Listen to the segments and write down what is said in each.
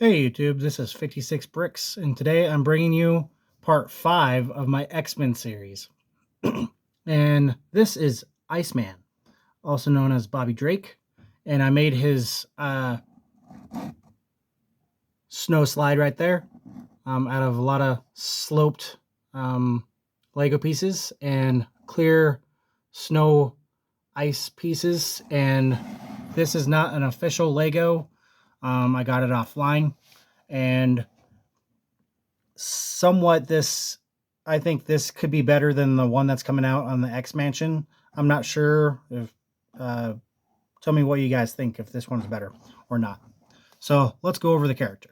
Hey YouTube, this is 56 Bricks, and today I'm bringing you part 5 of my X-Men series. And this is Iceman, also known as Bobby Drake, and I made his snow slide right there out of a lot of sloped Lego pieces and clear snow ice pieces, and this is not an official Lego. I got it offline, and somewhat I think this could be better than the one that's coming out on the X Mansion. I'm not sure if tell me what you guys think, if this one's better or not. So let's go over the character.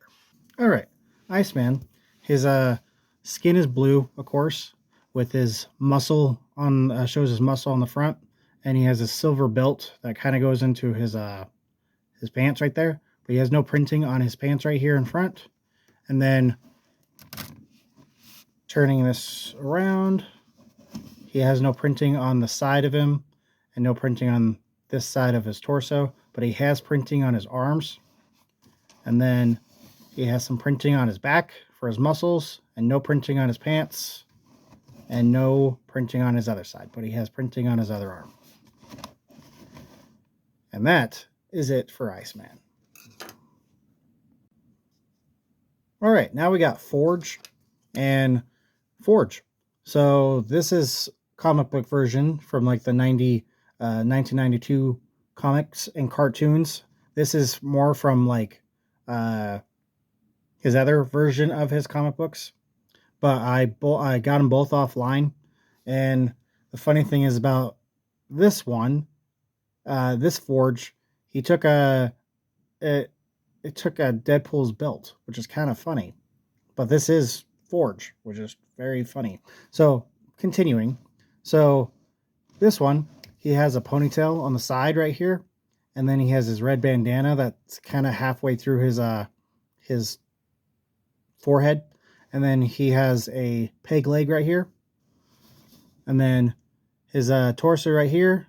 All right, Iceman. His skin is blue, of course, with his muscle on shows his muscle on the front, and he has a silver belt that kind of goes into his pants right there. But he has no printing on his pants right here in front. And then turning this around, he has no printing on the side of him and no printing on this side of his torso, but he has printing on his arms. And then he has some printing on his back for his muscles and no printing on his pants and no printing on his other side, but he has printing on his other arm. And that is it for Iceman. All right, now we got Forge and Forge. So this is comic book version from like the 1992 comics and cartoons. This is more from like his other version of his comic books, but I got them both offline. And the funny thing is about this one, this Forge, he took it took a Deadpool's belt, which is kind of funny. But this is Forge, which is very funny. So continuing, so this one, he has a ponytail on the side right here, and then he has his red bandana that's kind of halfway through his forehead, and then he has a peg leg right here, and then his torso right here.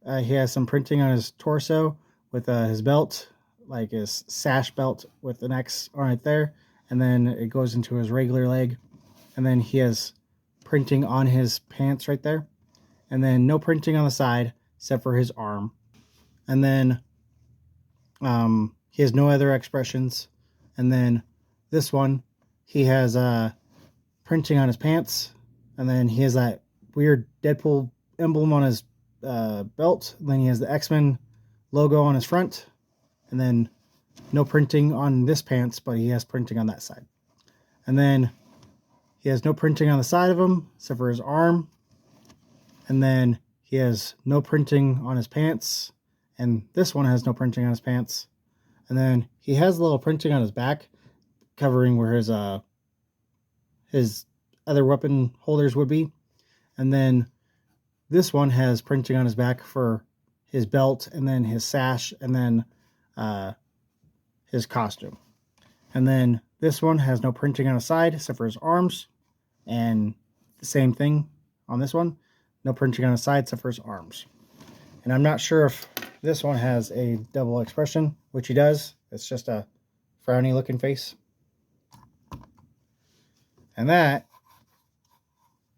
He has some printing on his torso with his belt, like his sash belt with an X right there, and then it goes into his regular leg, and then he has printing on his pants right there, and then no printing on the side except for his arm, and then he has no other expressions. And then this one, he has printing on his pants, and then he has that weird Deadpool emblem on his belt, and then he has the X-Men logo on his front, and then no printing on this pants, but he has printing on that side. And then he has no printing on the side of him except for his arm, and then he has no printing on his pants, and this one has no printing on his pants. And then he has a little printing on his back, covering where his other weapon holders would be. And then this one has printing on his back for his belt, and then his sash, and then his costume. And then this one has no printing on the side except for his arms, and the same thing on this one, no printing on the side except for his arms. And I'm not sure if this one has a double expression, which he does. It's just a frowny looking face. And that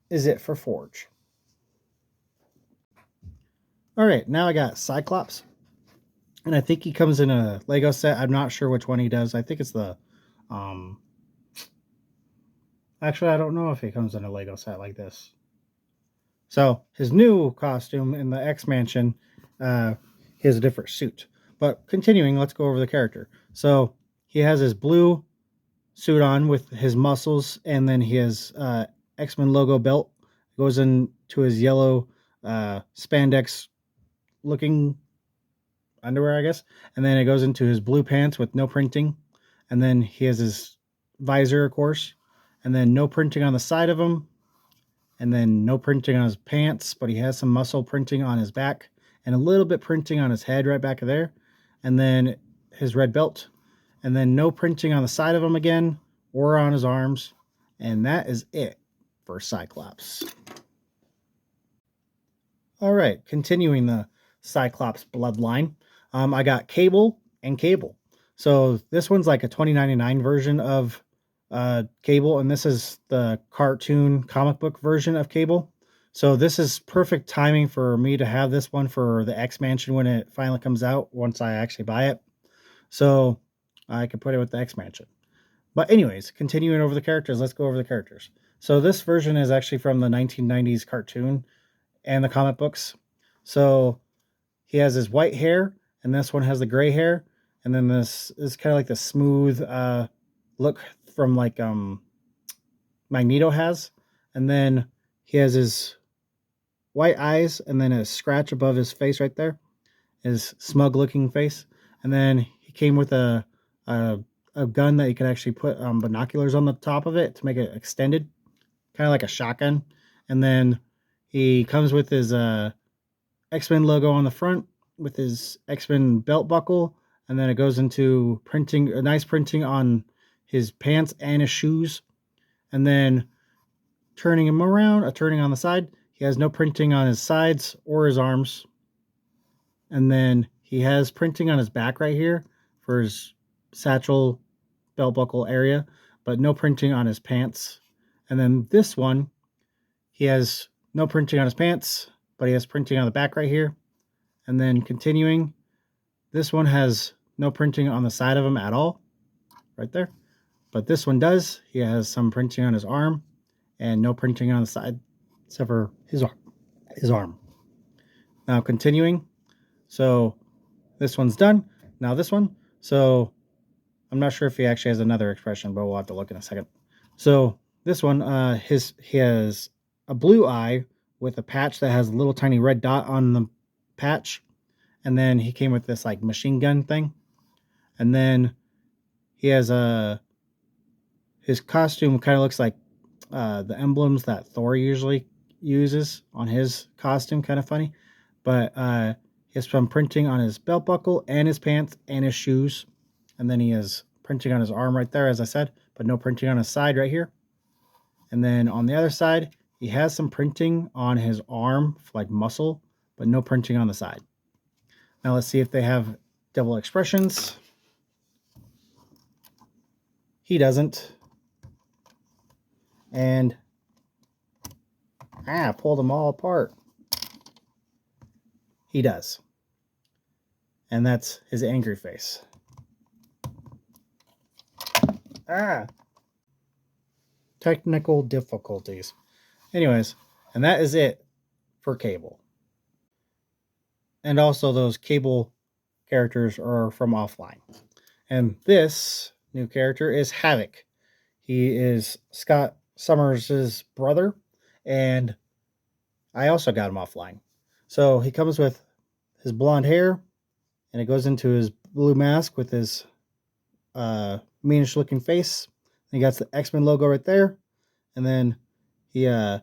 is it for Forge. All right, now I got Cyclops, and I think he comes in a Lego set. I'm not sure which one he does. I think it's the actually, I don't know if he comes in a Lego set like this. So his new costume in the X Mansion, he has a different suit. But continuing, let's go over the character. So he has his blue suit on with his muscles, and then he has X-Men logo belt. Goes into his yellow spandex looking underwear, I guess. And then it goes into his blue pants with no printing. And then he has his visor, of course. And then no printing on the side of him. And then no printing on his pants, but he has some muscle printing on his back and a little bit printing on his head right back there. And then his red belt, and then no printing on the side of him again or on his arms. And that is it for Cyclops. All right, continuing the Cyclops bloodline, I got Cable and Cable. So this one's like a $20.99 version of Cable, and this is the cartoon comic book version of Cable. So this is perfect timing for me to have this one for the X Mansion when it finally comes out, once I actually buy it. So I can put it with the X Mansion. But anyways, continuing over the characters, let's go over the characters. So this version is actually from the 1990s cartoon and the comic books. So he has his white hair, and this one has the gray hair, and then this is kind of like the smooth look from like Magneto has, and then he has his white eyes, and then a scratch above his face right there, his smug looking face, and then he came with a, a gun that you could actually put binoculars on the top of it to make it extended, kind of like a shotgun, and then he comes with his X-Men logo on the front with his X-Men belt buckle, and then it goes into printing, a nice printing on his pants and his shoes, and then turning him around, turning on the side, he has no printing on his sides or his arms, and then he has printing on his back right here for his satchel belt buckle area, but no printing on his pants. And then this one, he has no printing on his pants, but he has printing on the back right here. And then continuing, this one has no printing on the side of him at all, right there. But this one does. He has some printing on his arm and no printing on the side, except for his arm. Now continuing, so this one's done. Now this one, so I'm not sure if he actually has another expression, but we'll have to look in a second. So this one, he has a blue eye with a patch that has a little tiny red dot on the patch, and then he came with this like machine gun thing, and then he has his costume kind of looks like the emblems that Thor usually uses on his costume, kind of funny, but he has some printing on his belt buckle and his pants and his shoes, and then he has printing on his arm right there, as I said, but no printing on his side right here. And then on the other side, he has some printing on his arm, like muscle, but no printing on the side. Now let's see if they have double expressions. He doesn't. And pulled them all apart. He does. And that's his angry face. Technical difficulties. Anyways, and that is it for Cable. And also those Cable characters are from offline. And this new character is Havoc. He is Scott Summers' brother, and I also got him offline. So he comes with his blonde hair, and it goes into his blue mask with his meanish looking face. He got the X-Men logo right there, and then he has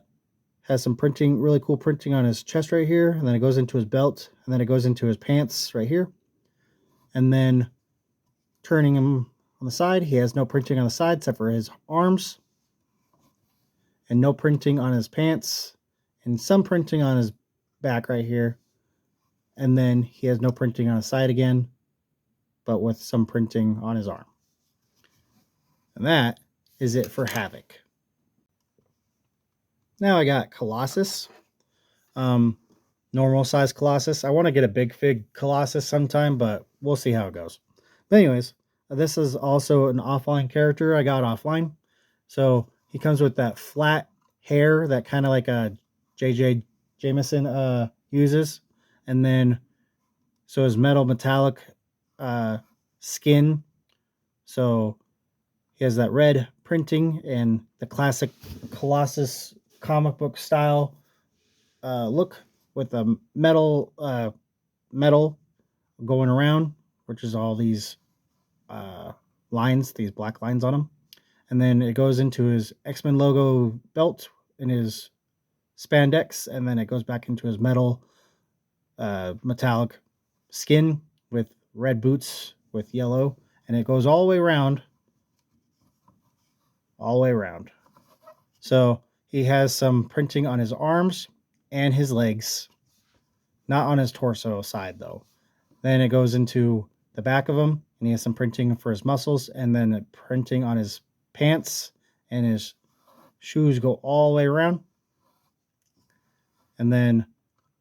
some printing, really cool printing on his chest right here, and then it goes into his belt, and then it goes into his pants right here, and then turning him on the side, he has no printing on the side except for his arms, and no printing on his pants, and some printing on his back right here, and then he has no printing on his side again, but with some printing on his arm. And that is it for Havoc. Now I got Colossus, normal size Colossus. I want to get a big fig Colossus sometime, but we'll see how it goes. But anyways, this is also an offline character I got offline. So he comes with that flat hair that kind of like a JJ Jameson uses, and then so his metallic skin. So he has that red printing and the classic Colossus comic book style look with the metal going around, which is all these lines, these black lines on him. And then it goes into his X-Men logo belt in his spandex, and then it goes back into his metallic skin with red boots with yellow, and it goes all the way around. So he has some printing on his arms and his legs, not on his torso side though. Then it goes into the back of him, and he has some printing for his muscles, and then printing on his pants, and his shoes go all the way around, and then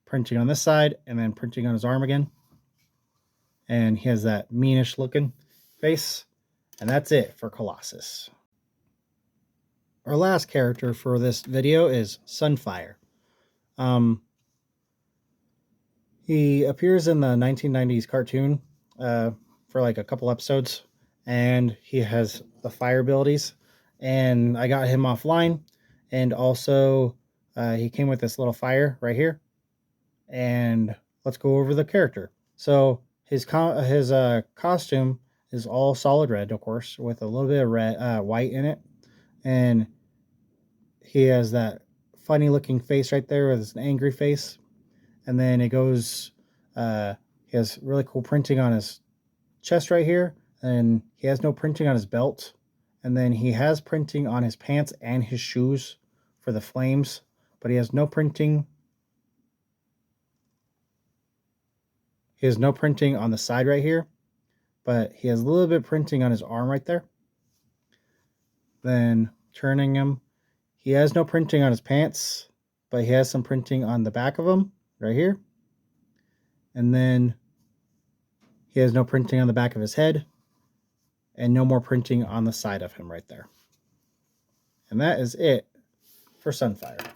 printing on this side, and then printing on his arm again. And he has that meanish looking face. And that's it for Colossus. Our last character for this video is Sunfire. He appears in the 1990s cartoon for like a couple episodes, and he has the fire abilities. And I got him offline, and also he came with this little fire right here. And let's go over the character. So his costume is all solid red, of course, with a little bit of red, white in it, and he has that funny looking face right there with an angry face. And then it goes, he has really cool printing on his chest right here, and he has no printing on his belt. And then he has printing on his pants and his shoes for the flames, but he has no printing. He has no printing on the side right here, but he has a little bit of printing on his arm right there. Then turning him, he has no printing on his pants, but he has some printing on the back of him right here. And then he has no printing on the back of his head, and no more printing on the side of him right there. And that is it for Sunfire.